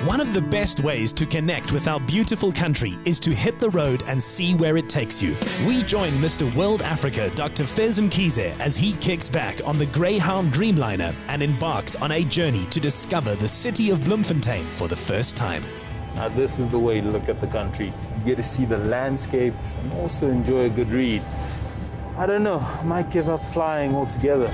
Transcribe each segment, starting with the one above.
One of the best ways to connect with our beautiful country is to hit the road and see where it takes you. We join Mr. World Africa, Dr. Fez Mkhize, as he kicks back on the Greyhound Dreamliner and embarks on a journey to discover the city of Bloemfontein for the first time. Now, this is the way to look at the country. You get to see the landscape and also enjoy a good read. I don't know, I might give up flying altogether.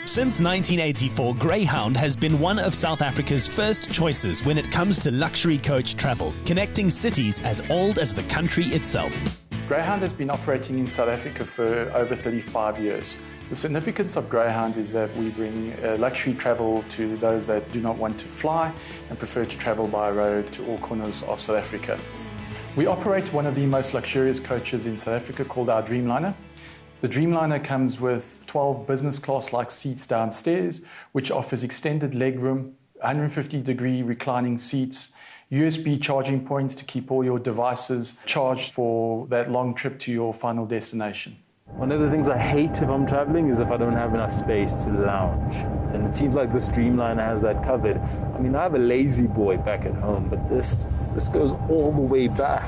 Since 1984, Greyhound has been one of South Africa's first choices when it comes to luxury coach travel, connecting cities as old as the country itself. Greyhound has been operating in South Africa for over 35 years. The significance of Greyhound is that we bring luxury travel to those that do not want to fly and prefer to travel by road to all corners of South Africa. We operate one of the most luxurious coaches in South Africa called our Dreamliner. The Dreamliner comes with 12 business class-like seats downstairs, which offers extended legroom, 150-degree reclining seats, USB charging points to keep all your devices charged for that long trip to your final destination. One of the things I hate if I'm traveling is if I don't have enough space to lounge. And it seems like this Dreamliner has that covered. I mean, I have a lazy boy back at home, but this goes all the way back.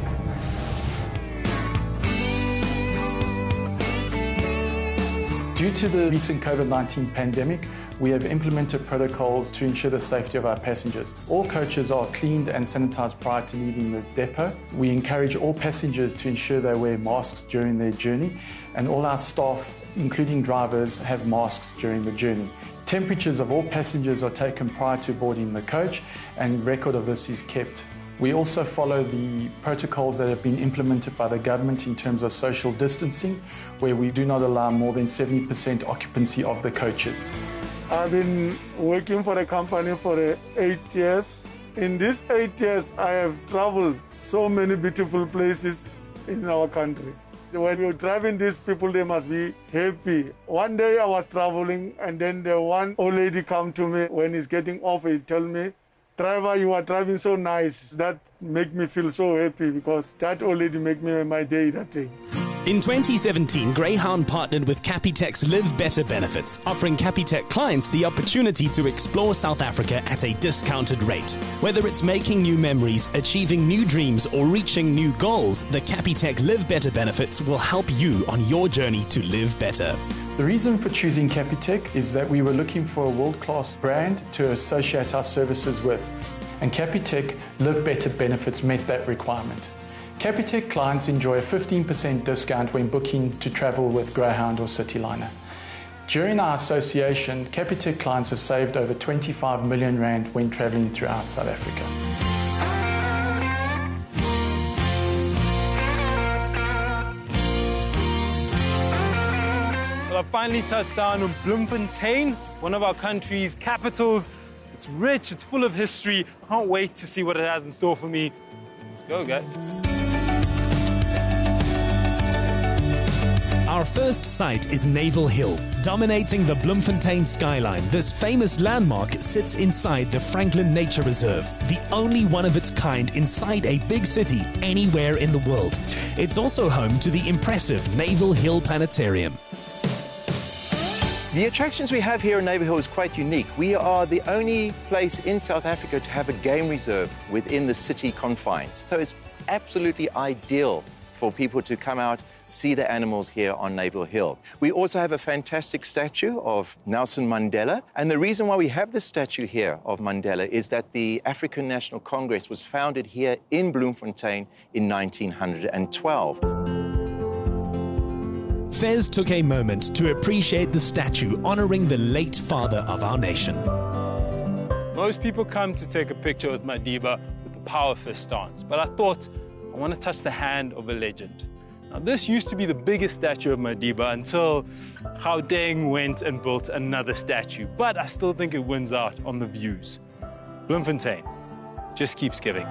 Due to the recent COVID-19 pandemic, we have implemented protocols to ensure the safety of our passengers. All coaches are cleaned and sanitized prior to leaving the depot. We encourage all passengers to ensure they wear masks during their journey, and all our staff, including drivers, have masks during the journey. Temperatures of all passengers are taken prior to boarding the coach, and record of this is kept. We also follow the protocols that have been implemented by the government in terms of social distancing, where we do not allow more than 70% occupancy of the coaches. I've been working for the company for 8 years. In these 8 years, I have traveled so many beautiful places in our country. When you're driving these people, they must be happy. One day I was traveling, and then the one old lady come to me. When he's getting off, he tell me, "Driver, you are driving so nice." That make me feel so happy because that old lady make me my day that day. In 2017, Greyhound partnered with Capitec's Live Better benefits, offering Capitec clients the opportunity to explore South Africa at a discounted rate. Whether it's making new memories, achieving new dreams, or reaching new goals, the Capitec Live Better benefits will help you on your journey to live better. The reason for choosing Capitec is that we were looking for a world-class brand to associate our services with, and Capitec Live Better benefits met that requirement. Capitec clients enjoy a 15% discount when booking to travel with Greyhound or Cityliner. During our association, Capitec clients have saved over 25 million rand when traveling throughout South Africa. Well, I finally touched down in Bloemfontein, one of our country's capitals. It's rich, it's full of history. I can't wait to see what it has in store for me. Let's go, guys. Our first site is Naval Hill. Dominating the Bloemfontein skyline, this famous landmark sits inside the Franklin Nature Reserve, the only one of its kind inside a big city anywhere in the world. It's also home to the impressive Naval Hill Planetarium. The attractions we have here in Naval Hill is quite unique. We are the only place in South Africa to have a game reserve within the city confines. So it's absolutely ideal for people to come out, see the animals here on Naval Hill. We also have a fantastic statue of Nelson Mandela. And the reason why we have this statue here of Mandela is that the African National Congress was founded here in Bloemfontein in 1912. Fez took a moment to appreciate the statue honoring the late father of our nation. Most people come to take a picture with Madiba with the power fist stance, but I thought I want to touch the hand of a legend. Now, this used to be the biggest statue of Madiba until Gauteng went and built another statue, but I still think it wins out on the views. Bloemfontein just keeps giving.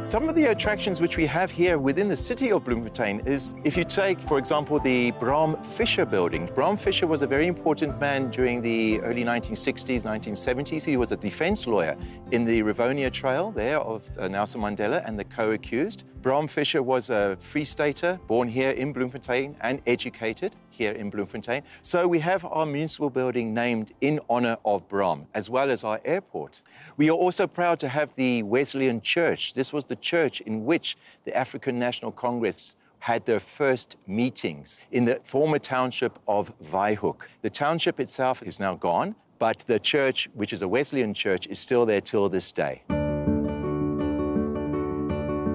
Some of the attractions which we have here within the city of Bloemfontein is, if you take, for example, the Bram Fischer building. Bram Fischer was a very important man during the early 1960s, 1970s. He was a defense lawyer in the Rivonia trial there of Nelson Mandela and the co-accused. Bram Fischer was a Free Stater, born here in Bloemfontein and educated here in Bloemfontein. So we have our municipal building named in honor of Bram, as well as our airport. We are also proud to have the Wesleyan Church. This was the church in which the African National Congress had their first meetings in the former township of Vryhoek. The township itself is now gone, but the church, which is a Wesleyan church, is still there till this day.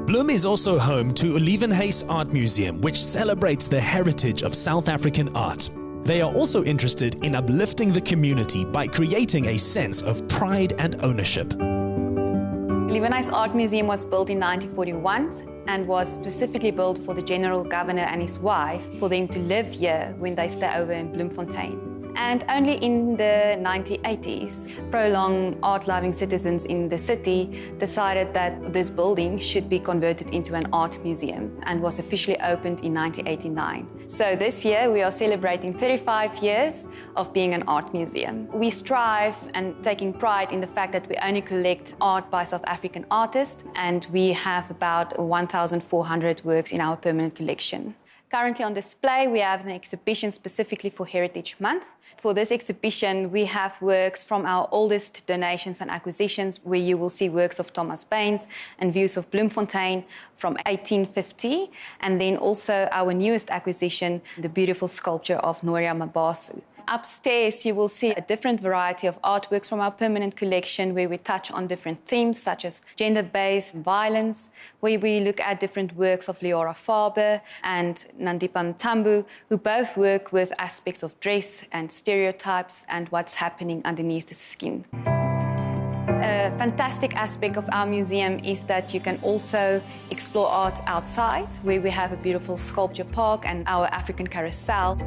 Bloem is also home to ElevenHayes Art Museum, which celebrates the heritage of South African art. They are also interested in uplifting the community by creating a sense of pride and ownership. ElevenHayes Art Museum was built in 1941 and was specifically built for the General Governor and his wife for them to live here when they stay over in Bloemfontein. And only in the 1980s, prolonged art-loving citizens in the city decided that this building should be converted into an art museum and was officially opened in 1989. So this year we are celebrating 35 years of being an art museum. We strive and taking pride in the fact that we only collect art by South African artists, and we have about 1,400 works in our permanent collection. Currently on display, we have an exhibition specifically for Heritage Month. For this exhibition, we have works from our oldest donations and acquisitions, where you will see works of Thomas Baines and views of Bloemfontein from 1850, and then also our newest acquisition, the beautiful sculpture of Noria Mabaso. Upstairs, you will see a different variety of artworks from our permanent collection where we touch on different themes such as gender-based violence, where we look at different works of Leora Faber and Nandipam Tambu, who both work with aspects of dress and stereotypes and what's happening underneath the skin. A fantastic aspect of our museum is that you can also explore art outside, where we have a beautiful sculpture park and our African carousel.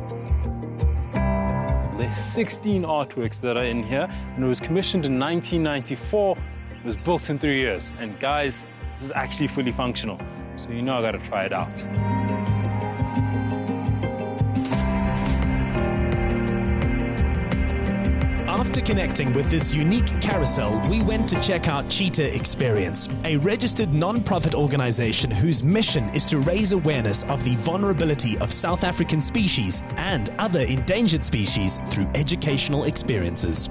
There's 16 artworks that are in here, and it was commissioned in 1994. It was built in 3 years. And guys, this is actually fully functional. So you know I gotta try it out. After connecting with this unique carousel, we went to check out Cheetah Experience, a registered non-profit organization whose mission is to raise awareness of the vulnerability of South African species and other endangered species through educational experiences.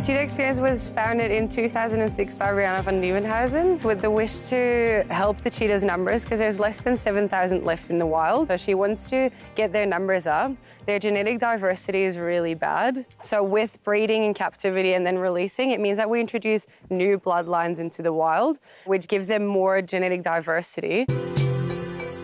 Cheetah Experience was founded in 2006 by Rihanna van Nieuwenhuizen with the wish to help the cheetahs' numbers because there's less than 7,000 left in the wild. So she wants to get their numbers up. Their genetic diversity is really bad. So with breeding in captivity and then releasing, it means that we introduce new bloodlines into the wild, which gives them more genetic diversity.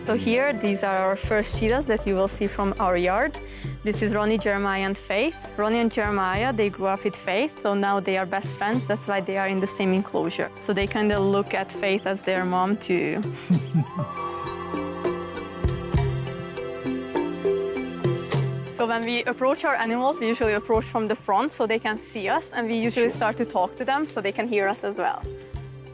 So here, these are our first cheetahs that you will see from our yard. This is Ronnie, Jeremiah, and Faith. Ronnie and Jeremiah, they grew up with Faith, so now they are best friends. That's why they are in the same enclosure. So they kind of look at Faith as their mom too. So when we approach our animals, we usually approach from the front so they can see us, and we usually start to talk to them so they can hear us as well.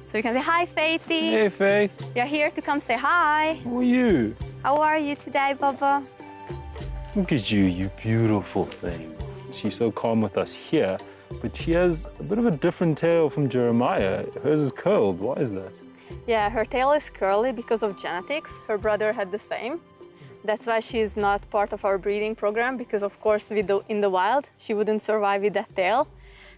So you can say, hi, Faithy. Hey, Faith. You're here to come say hi. Who are you? How are you today, Bubba? Look at you, you beautiful thing. She's so calm with us here, but she has a bit of a different tail from Jeremiah. Hers is curled. Why is that? Yeah, her tail is curly because of genetics. Her brother had the same. That's why she's not part of our breeding program, because of course in the wild she wouldn't survive with that tail,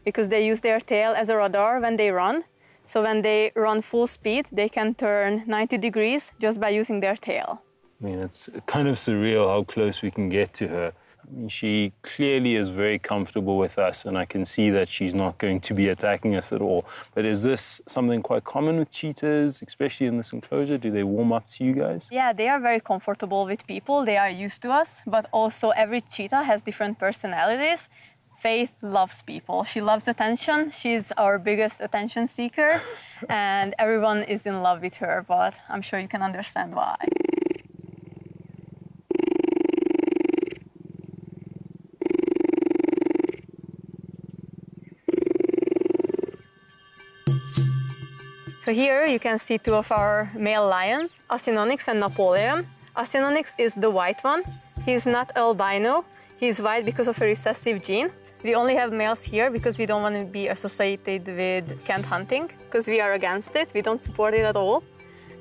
because they use their tail as a radar when they run. So when they run full speed, they can turn 90 degrees just by using their tail. I mean, it's kind of surreal how close we can get to her. I mean, she clearly is very comfortable with us, and I can see that she's not going to be attacking us at all. But is this something quite common with cheetahs, especially in this enclosure? Do they warm up to you guys? Yeah, they are very comfortable with people. They are used to us, but also every cheetah has different personalities. Faith loves people. She loves attention. She's our biggest attention seeker, and everyone is in love with her, but I'm sure you can understand why. So here you can see two of our male lions, Acinonyx and Napoleon. Acinonyx is the white one. He's not albino. He's white because of a recessive gene. We only have males here because we don't want to be associated with canned hunting, because we are against it. We don't support it at all.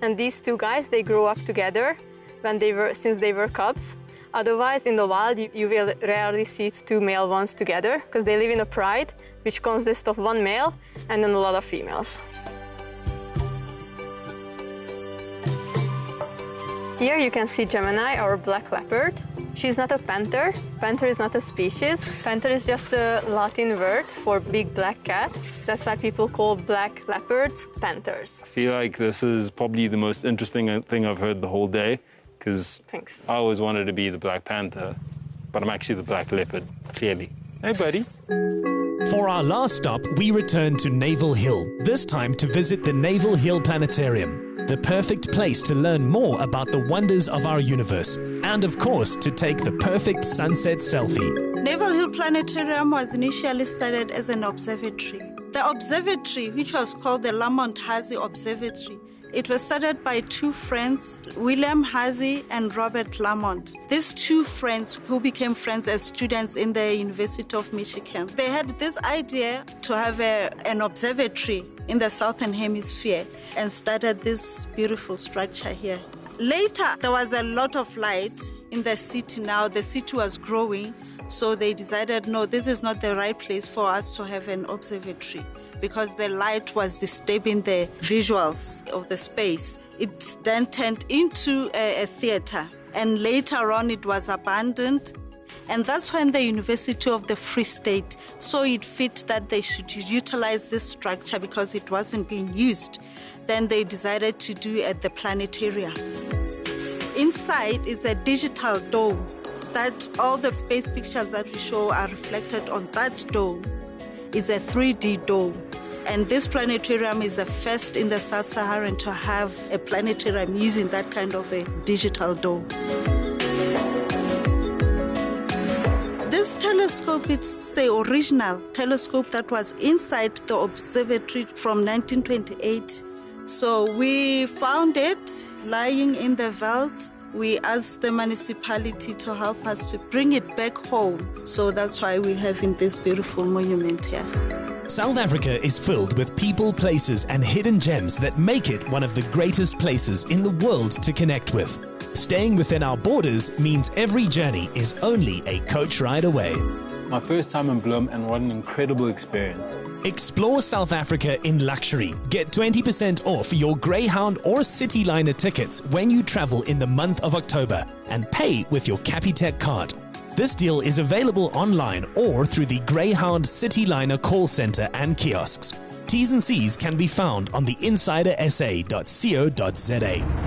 And these two guys, they grew up together since they were cubs. Otherwise, in the wild, you will rarely see two male ones together because they live in a pride, which consists of one male and then a lot of females. Here you can see Gemini, our black leopard. She's not a panther. Panther is not a species. Panther is just a Latin word for big black cat. That's why people call black leopards panthers. I feel like this is probably the most interesting thing I've heard the whole day, because I always wanted to be the Black Panther, but I'm actually the Black Leopard, clearly. Hey, buddy. For our last stop, we return to Naval Hill, this time to visit the Naval Hill Planetarium, the perfect place to learn more about the wonders of our universe, and of course, to take the perfect sunset selfie. Naval Hill Planetarium was initially started as an observatory. The observatory, which was called the ElevenHayes Observatory, it was started by two friends, William Hazy and Robert Lamont. These two friends who became friends as students in the University of Michigan. They had this idea to have an observatory in the Southern Hemisphere and started this beautiful structure here. Later, there was a lot of light in the city now. The city was growing, so they decided, no, this is not the right place for us to have an observatory, because the light was disturbing the visuals of the space. It then turned into a theater, and later on it was abandoned. And that's when the University of the Free State saw it fit that they should utilize this structure because it wasn't being used. Then they decided to do at the planetarium. Inside is a digital dome that all the space pictures that we show are reflected on. That dome is a 3D dome. And this planetarium is the first in the sub-Saharan to have a planetarium using that kind of a digital dome. This telescope, it's the original telescope that was inside the observatory from 1928. So we found it lying in the veldt. We asked the municipality to help us to bring it back home. So that's why we're having this beautiful monument here. South Africa is filled with people, places, and hidden gems that make it one of the greatest places in the world to connect with. Staying within our borders means every journey is only a coach ride away. My first time in Bloem, and what an incredible experience. Explore South Africa in luxury. Get 20% off your Greyhound or Cityliner tickets when you travel in the month of October and pay with your Capitec card. This deal is available online or through the Greyhound Cityliner call center and kiosks. T's and C's can be found on the insidersa.co.za.